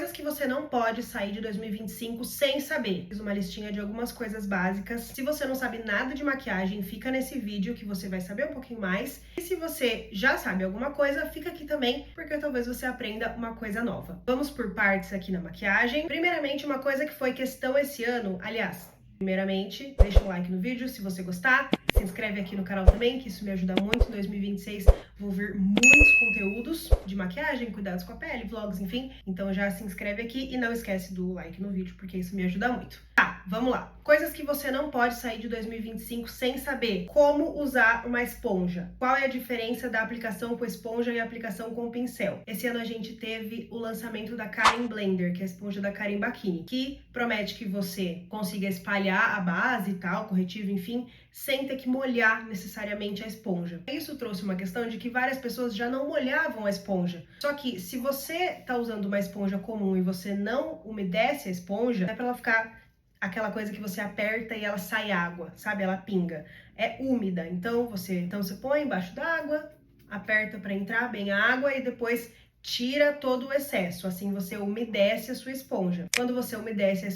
Coisas que você não pode sair de 2025 sem saber. Fiz uma listinha de algumas coisas básicas. Se você não sabe nada de maquiagem, fica nesse vídeo que você vai saber um pouquinho mais. E se você já sabe alguma coisa, fica aqui também, porque talvez você aprenda uma coisa nova. Vamos por partes aqui na maquiagem. Primeiramente, uma coisa que foi questão esse ano, aliás, primeiramente, deixa um like no vídeo se você gostar. Se inscreve aqui no canal também, que isso me ajuda muito. Em 2026 vou vir muitos conteúdos de maquiagem, cuidados com a pele, vlogs, enfim. Então já se inscreve aqui e não esquece do like no vídeo, porque isso me ajuda muito. Tá, vamos lá. Coisas que você não pode sair de 2025 sem saber. Como usar uma esponja. Qual é a diferença da aplicação com esponja e a aplicação com pincel? Esse ano a gente teve o lançamento da Karin Blender, que é a esponja da Karin Bakini, que promete que você consiga espalhar a base e tal, corretivo, enfim, sem ter que molhar necessariamente a esponja. Isso trouxe uma questão de que várias pessoas já não molhavam a esponja. Só que se você tá usando uma esponja comum e você não umedece a esponja, é para ela ficar aquela coisa que você aperta e ela sai água, sabe? Ela pinga. É úmida. Então você põe embaixo d'água, aperta para entrar bem a água e depois tira todo o excesso, assim você umedece a sua esponja. Quando você umedece a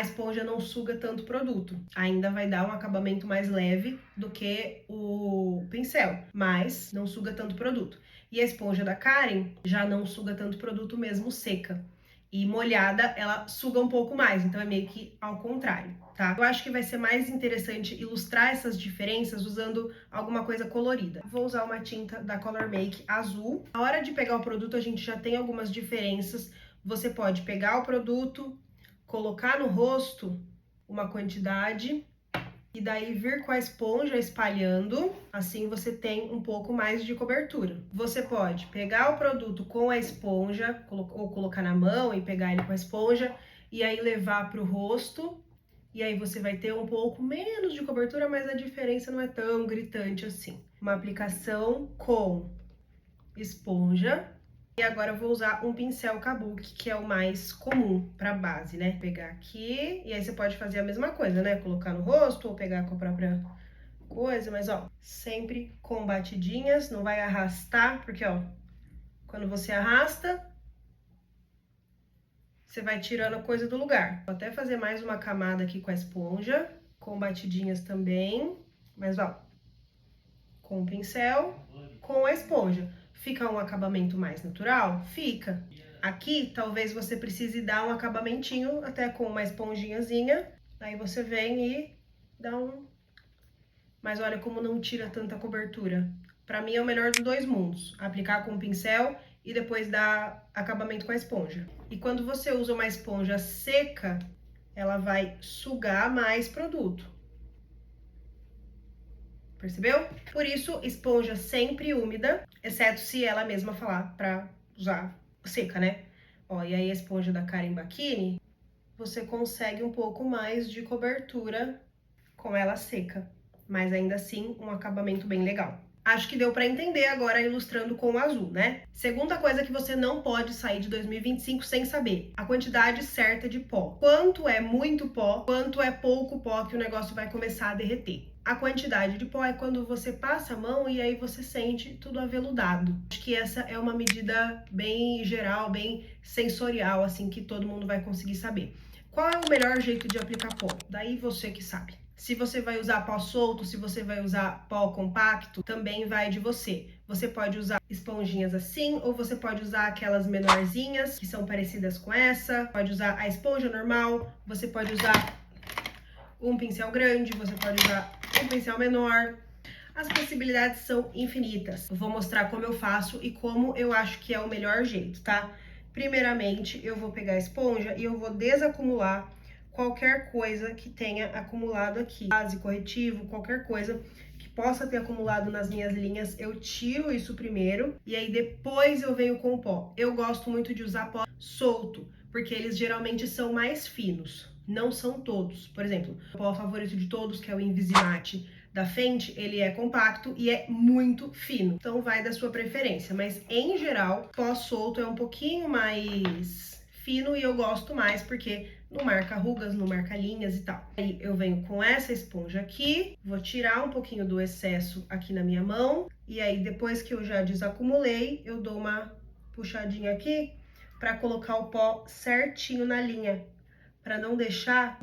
esponja não suga tanto produto. Ainda vai dar um acabamento mais leve do que o pincel, mas não suga tanto produto. E a esponja da Karin já não suga tanto produto mesmo seca. E molhada, ela suga um pouco mais, então é meio que ao contrário, tá? Eu acho que vai ser mais interessante ilustrar essas diferenças usando alguma coisa colorida. Vou usar uma tinta da Color Make azul. Na hora de pegar o produto, a gente já tem algumas diferenças. Você pode pegar o produto, colocar no rosto uma quantidade e daí vir com a esponja espalhando, assim você tem um pouco mais de cobertura. Você pode pegar o produto com a esponja, ou colocar na mão e pegar ele com a esponja, e aí levar para o rosto, e aí você vai ter um pouco menos de cobertura, mas a diferença não é tão gritante assim. Uma aplicação com esponja. E agora eu vou usar um pincel kabuki, que é o mais comum para base, né? Pegar aqui, e aí você pode fazer a mesma coisa, né? Colocar no rosto ou pegar com a própria coisa, mas ó, sempre com batidinhas, não vai arrastar, porque ó, quando você arrasta, você vai tirando a coisa do lugar. Vou até fazer mais uma camada aqui com a esponja, com batidinhas também, mas ó, com o pincel, com a esponja. Fica um acabamento mais natural? Fica. Aqui, talvez você precise dar um acabamentinho, até com uma esponjinhazinha. Aí você vem e dá um... Mas olha como não tira tanta cobertura. Pra mim é o melhor dos dois mundos. Aplicar com o pincel e depois dar acabamento com a esponja. E quando você usa uma esponja seca, ela vai sugar mais produto. Percebeu? Por isso, esponja sempre úmida, exceto se ela mesma falar pra usar seca, né? Ó, e aí a esponja da Karin Bakini, você consegue um pouco mais de cobertura com ela seca, mas ainda assim um acabamento bem legal. Acho que deu pra entender agora ilustrando com o azul, né? Segunda coisa que você não pode sair de 2025 sem saber, a quantidade certa de pó. Quanto é muito pó, quanto é pouco pó que o negócio vai começar a derreter. A quantidade de pó é quando você passa a mão e aí você sente tudo aveludado. Acho que essa é uma medida bem geral, bem sensorial, assim, que todo mundo vai conseguir saber. Qual é o melhor jeito de aplicar pó? Daí você que sabe. Se você vai usar pó solto, se você vai usar pó compacto, também vai de você. Você pode usar esponjinhas assim, ou você pode usar aquelas menorzinhas, que são parecidas com essa. Pode usar a esponja normal, você pode usar um pincel grande, você pode usar um pincel menor. As possibilidades são infinitas. Eu vou mostrar como eu faço e como eu acho que é o melhor jeito, tá? Primeiramente, eu vou pegar a esponja e eu vou desacumular qualquer coisa que tenha acumulado aqui. Base, corretivo, qualquer coisa que possa ter acumulado nas minhas linhas, eu tiro isso primeiro e aí depois eu venho com o pó. Eu gosto muito de usar pó solto, porque eles geralmente são mais finos. Não são todos. Por exemplo, o pó favorito de todos, que é o Invisimate da Fenty, ele é compacto e é muito fino. Então vai da sua preferência, mas em geral, pó solto é um pouquinho mais fino e eu gosto mais porque não marca rugas, não marca linhas e tal. Aí eu venho com essa esponja aqui, vou tirar um pouquinho do excesso aqui na minha mão e aí depois que eu já desacumulei, eu dou uma puxadinha aqui para colocar o pó certinho na linha, para não deixar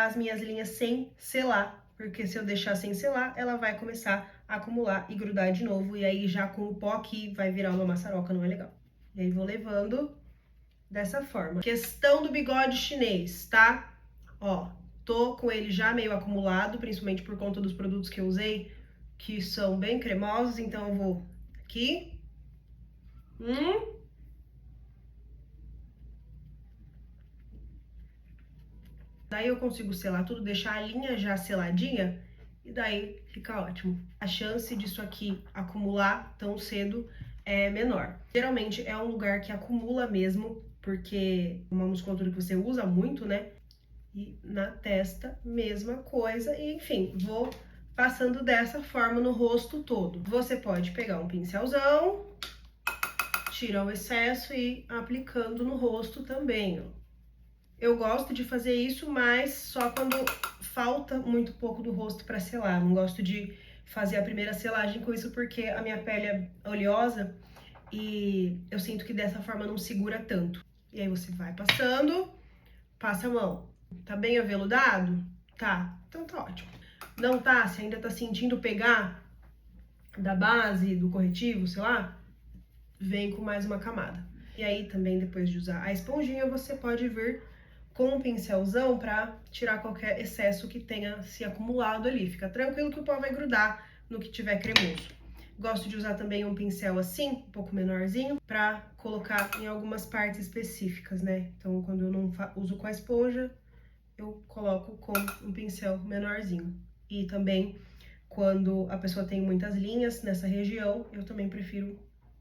as minhas linhas sem selar, porque se eu deixar sem selar, ela vai começar a acumular e grudar de novo, e aí já com o pó aqui vai virar uma maçaroca, não é legal. E aí vou levando dessa forma. Questão do bigode chinês, tá? Ó, tô com ele já meio acumulado, principalmente por conta dos produtos que eu usei, que são bem cremosos, então eu vou aqui. Daí eu consigo selar tudo, deixar a linha já seladinha, e daí fica ótimo. A chance disso aqui acumular tão cedo é menor. Geralmente é um lugar que acumula mesmo, porque é uma musculatura que você usa muito, né? E na testa, mesma coisa. E enfim, vou passando dessa forma no rosto todo. Você pode pegar um pincelzão, tirar o excesso e ir aplicando no rosto também, ó. Eu gosto de fazer isso, mas só quando falta muito pouco do rosto para selar. Não gosto de fazer a primeira selagem com isso porque a minha pele é oleosa e eu sinto que dessa forma não segura tanto. E aí você vai passando, passa a mão. Tá bem aveludado? Tá, então tá ótimo. Não tá? Se ainda tá sentindo pegar da base, do corretivo, sei lá, vem com mais uma camada. E aí também depois de usar a esponjinha, você pode vir com um pincelzão para tirar qualquer excesso que tenha se acumulado ali. Fica tranquilo que o pó vai grudar no que tiver cremoso. Gosto de usar também um pincel assim, um pouco menorzinho, para colocar em algumas partes específicas, né? Então, quando eu não uso com a esponja, eu coloco com um pincel menorzinho. E também, quando a pessoa tem muitas linhas nessa região, eu também prefiro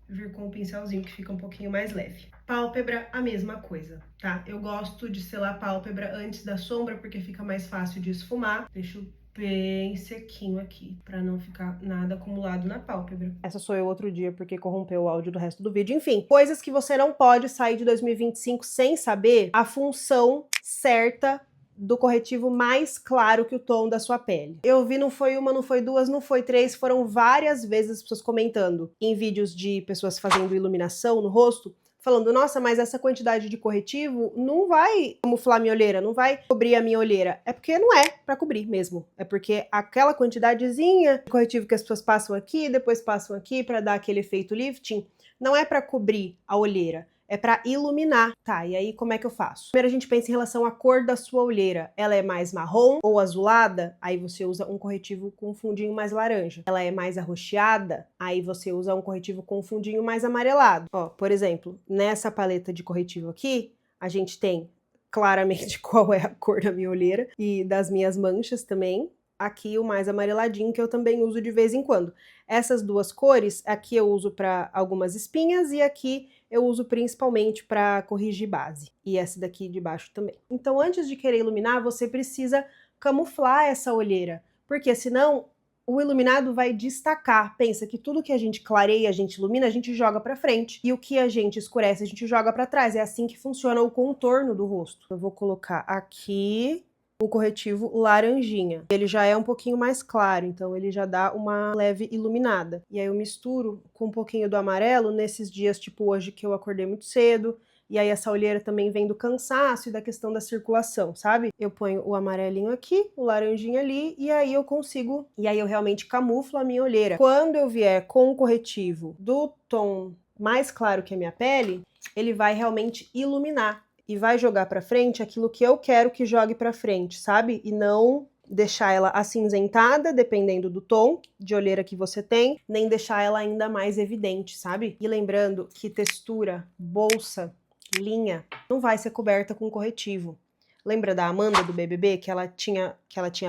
vir com o pincelzinho, que fica um pouquinho mais leve. Pálpebra, a mesma coisa, tá? Eu gosto de selar a pálpebra antes da sombra, porque fica mais fácil de esfumar. Deixo bem sequinho aqui, pra não ficar nada acumulado na pálpebra. Essa sou eu outro dia, porque corrompeu o áudio do resto do vídeo. Enfim, coisas que você não pode sair de 2025 sem saber a função certa do corretivo mais claro que o tom da sua pele. Eu vi, não foi uma, não foi duas, não foi três, foram várias vezes as pessoas comentando em vídeos de pessoas fazendo iluminação no rosto, falando, nossa, mas essa quantidade de corretivo não vai camuflar minha olheira, não vai cobrir a minha olheira. É porque não é pra cobrir mesmo. É porque aquela quantidadezinha de corretivo que as pessoas passam aqui, depois passam aqui pra dar aquele efeito lifting, não é pra cobrir a olheira. É para iluminar. Tá, e aí como é que eu faço? Primeiro a gente pensa em relação à cor da sua olheira. Ela é mais marrom ou azulada? Aí você usa um corretivo com um fundinho mais laranja. Ela é mais arroxeada? Aí você usa um corretivo com um fundinho mais amarelado. Ó, por exemplo, nessa paleta de corretivo aqui, a gente tem claramente qual é a cor da minha olheira e das minhas manchas também. Aqui o mais amareladinho, que eu também uso de vez em quando. Essas duas cores, aqui eu uso para algumas espinhas e aqui eu uso principalmente para corrigir base. E essa daqui de baixo também. Então, antes de querer iluminar, você precisa camuflar essa olheira, porque senão o iluminado vai destacar. Pensa que tudo que a gente clareia, a gente ilumina, a gente joga para frente. E o que a gente escurece, a gente joga para trás. É assim que funciona o contorno do rosto. Eu vou colocar aqui o corretivo laranjinha. Ele já é um pouquinho mais claro, então ele já dá uma leve iluminada. E aí eu misturo com um pouquinho do amarelo nesses dias tipo hoje que eu acordei muito cedo, e aí essa olheira também vem do cansaço e da questão da circulação, sabe? Eu ponho o amarelinho aqui, o laranjinha ali, e aí eu consigo, e aí eu realmente camuflo a minha olheira. Quando eu vier com o corretivo do tom mais claro que a minha pele, ele vai realmente iluminar e vai jogar pra frente aquilo que eu quero que jogue pra frente, sabe? E não deixar ela acinzentada, dependendo do tom de olheira que você tem, nem deixar ela ainda mais evidente, sabe? E lembrando que textura, bolsa, linha, não vai ser coberta com corretivo. Lembra da Amanda do BBB, que ela tinha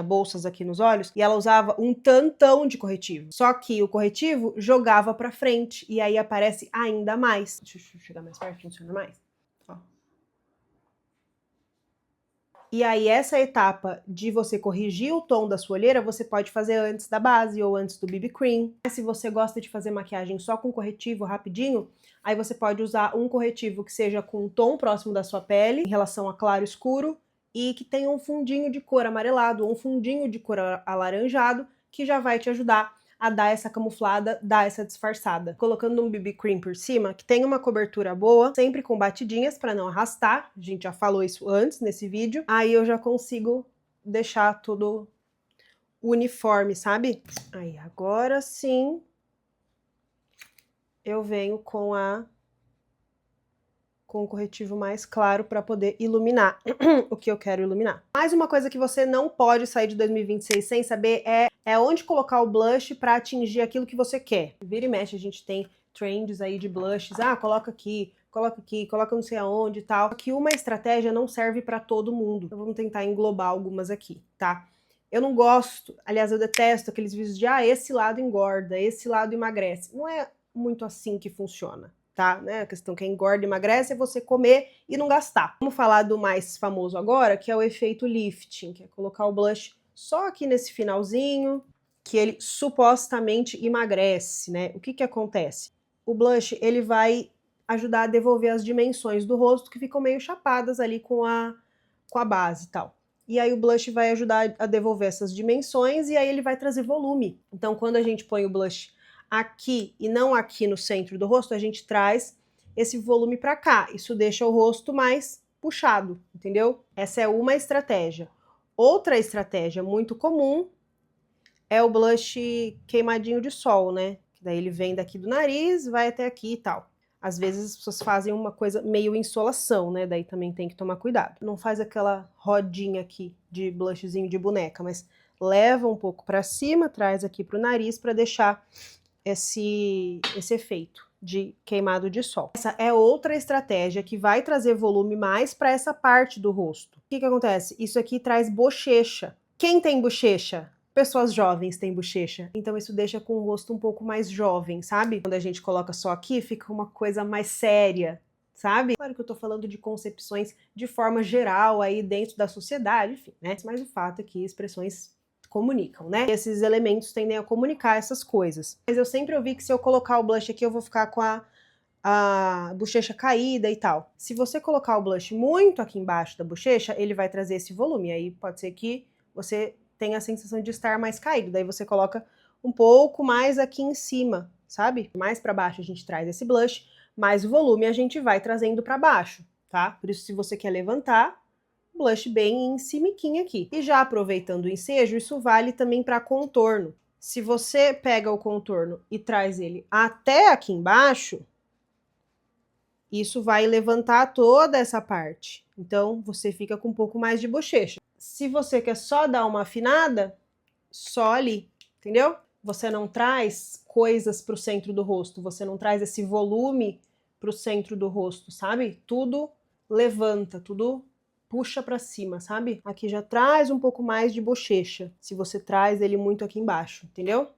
bolsas aqui nos olhos e ela usava um tantão de corretivo. Só que o corretivo jogava pra frente e aí aparece ainda mais. Deixa eu chegar mais perto, funciona mais. Ó. E aí essa etapa de você corrigir o tom da sua olheira, você pode fazer antes da base ou antes do BB Cream. Se você gosta de fazer maquiagem só com corretivo rapidinho, aí você pode usar um corretivo que seja com um tom próximo da sua pele, em relação a claro e escuro, e que tenha um fundinho de cor amarelado ou um fundinho de cor alaranjado, que já vai te ajudar a dar essa camuflada, dar essa disfarçada. Colocando um BB Cream por cima, que tem uma cobertura boa, sempre com batidinhas para não arrastar, a gente já falou isso antes nesse vídeo, aí eu já consigo deixar tudo uniforme, sabe? Aí, agora sim, eu venho com o corretivo mais claro para poder iluminar o que eu quero iluminar. Mais uma coisa que você não pode sair de 2026 sem saber é onde colocar o blush para atingir aquilo que você quer. Vira e mexe, a gente tem trends aí de blushes, coloca aqui, coloca não sei aonde e tal. Aqui uma estratégia não serve para todo mundo. Então vamos tentar englobar algumas aqui, tá? Eu não gosto, aliás, eu detesto aqueles vídeos de esse lado engorda, esse lado emagrece. Não é muito assim que funciona. Tá, né? A questão que é engorda e emagrece é você comer e não gastar. Vamos falar do mais famoso agora, que é o efeito lifting, que é colocar o blush só aqui nesse finalzinho, que ele supostamente emagrece, né? O que que acontece? O blush, ele vai ajudar a devolver as dimensões do rosto que ficam meio chapadas ali com a base e tal. E aí o blush vai ajudar a devolver essas dimensões e aí ele vai trazer volume. Então quando a gente põe o blush aqui e não aqui no centro do rosto, a gente traz esse volume para cá. Isso deixa o rosto mais puxado, entendeu? Essa é uma estratégia. Outra estratégia muito comum é o blush queimadinho de sol, né? Daí ele vem daqui do nariz, vai até aqui e tal. Às vezes as pessoas fazem uma coisa meio insolação, né? Daí também tem que tomar cuidado. Não faz aquela rodinha aqui de blushzinho de boneca, mas leva um pouco para cima, traz aqui pro nariz para deixar esse efeito de queimado de sol. Essa é outra estratégia que vai trazer volume mais para essa parte do rosto. O que que acontece? Isso aqui traz bochecha. Quem tem bochecha? Pessoas jovens têm bochecha. Então isso deixa com o rosto um pouco mais jovem, sabe? Quando a gente coloca só aqui, fica uma coisa mais séria, sabe? Claro que eu tô falando de concepções de forma geral aí dentro da sociedade, enfim, né? Mas o fato é que expressões comunicam, né? Esses elementos tendem a comunicar essas coisas. Mas eu sempre ouvi que se eu colocar o blush aqui, eu vou ficar com a bochecha caída e tal. Se você colocar o blush muito aqui embaixo da bochecha, ele vai trazer esse volume. Aí pode ser que você tenha a sensação de estar mais caído. Daí você coloca um pouco mais aqui em cima, sabe? Mais para baixo a gente traz esse blush, mais o volume a gente vai trazendo para baixo, tá? Por isso, se você quer levantar, blush bem em cimiquinha aqui. E já aproveitando o ensejo, isso vale também para contorno. Se você pega o contorno e traz ele até aqui embaixo, isso vai levantar toda essa parte. Então, você fica com um pouco mais de bochecha. Se você quer só dar uma afinada, só ali, entendeu? Você não traz coisas para o centro do rosto, você não traz esse volume para o centro do rosto, sabe? Tudo levanta, tudo puxa para cima, sabe? Aqui já traz um pouco mais de bochecha, se você traz ele muito aqui embaixo, entendeu?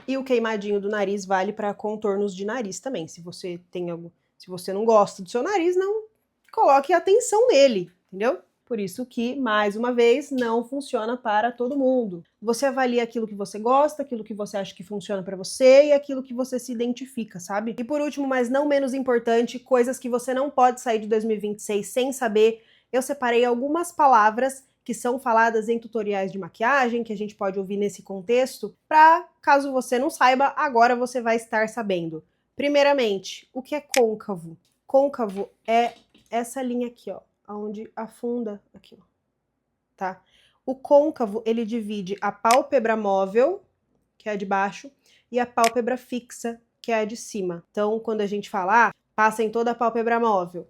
E o queimadinho do nariz vale para contornos de nariz também. Se você tem algo, se você não gosta do seu nariz, não coloque atenção nele, entendeu? Por isso que, mais uma vez, não funciona para todo mundo. Você avalia aquilo que você gosta, aquilo que você acha que funciona para você e aquilo que você se identifica, sabe? E por último, mas não menos importante, coisas que você não pode sair de 2026 sem saber. Eu separei algumas palavras que são faladas em tutoriais de maquiagem, que a gente pode ouvir nesse contexto, para, caso você não saiba, agora você vai estar sabendo. Primeiramente, o que é côncavo? Côncavo é essa linha aqui, ó, onde afunda aqui, ó, tá? O côncavo, ele divide a pálpebra móvel, que é a de baixo, e a pálpebra fixa, que é a de cima. Então, quando a gente fala, passa em toda a pálpebra móvel,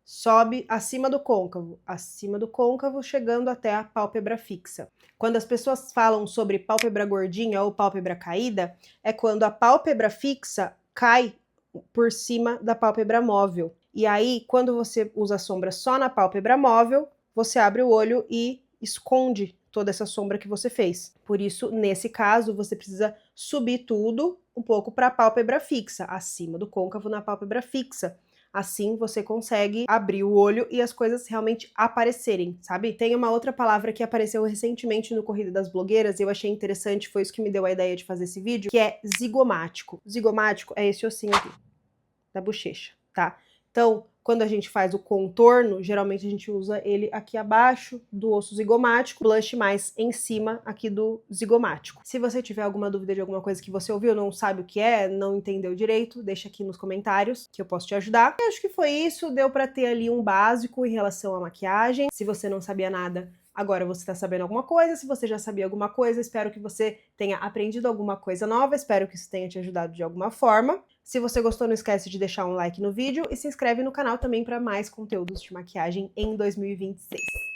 sobe acima do côncavo, chegando até a pálpebra fixa. Quando as pessoas falam sobre pálpebra gordinha ou pálpebra caída, é quando a pálpebra fixa cai por cima da pálpebra móvel. E aí, quando você usa sombra só na pálpebra móvel, você abre o olho e esconde toda essa sombra que você fez. Por isso, nesse caso, você precisa subir tudo um pouco para a pálpebra fixa, acima do côncavo na pálpebra fixa. Assim você consegue abrir o olho e as coisas realmente aparecerem, sabe? Tem uma outra palavra que apareceu recentemente no Corrida das Blogueiras e eu achei interessante, foi isso que me deu a ideia de fazer esse vídeo, que é zigomático. Zigomático é esse ossinho aqui, da bochecha, tá? Então, quando a gente faz o contorno, geralmente a gente usa ele aqui abaixo do osso zigomático, blush mais em cima aqui do zigomático. Se você tiver alguma dúvida de alguma coisa que você ouviu, não sabe o que é, não entendeu direito, deixa aqui nos comentários que eu posso te ajudar. Eu acho que foi isso, deu pra ter ali um básico em relação à maquiagem. Se você não sabia nada, agora você está sabendo alguma coisa. Se você já sabia alguma coisa, espero que você tenha aprendido alguma coisa nova, espero que isso tenha te ajudado de alguma forma. Se você gostou, não esquece de deixar um like no vídeo e se inscreve no canal também para mais conteúdos de maquiagem em 2026.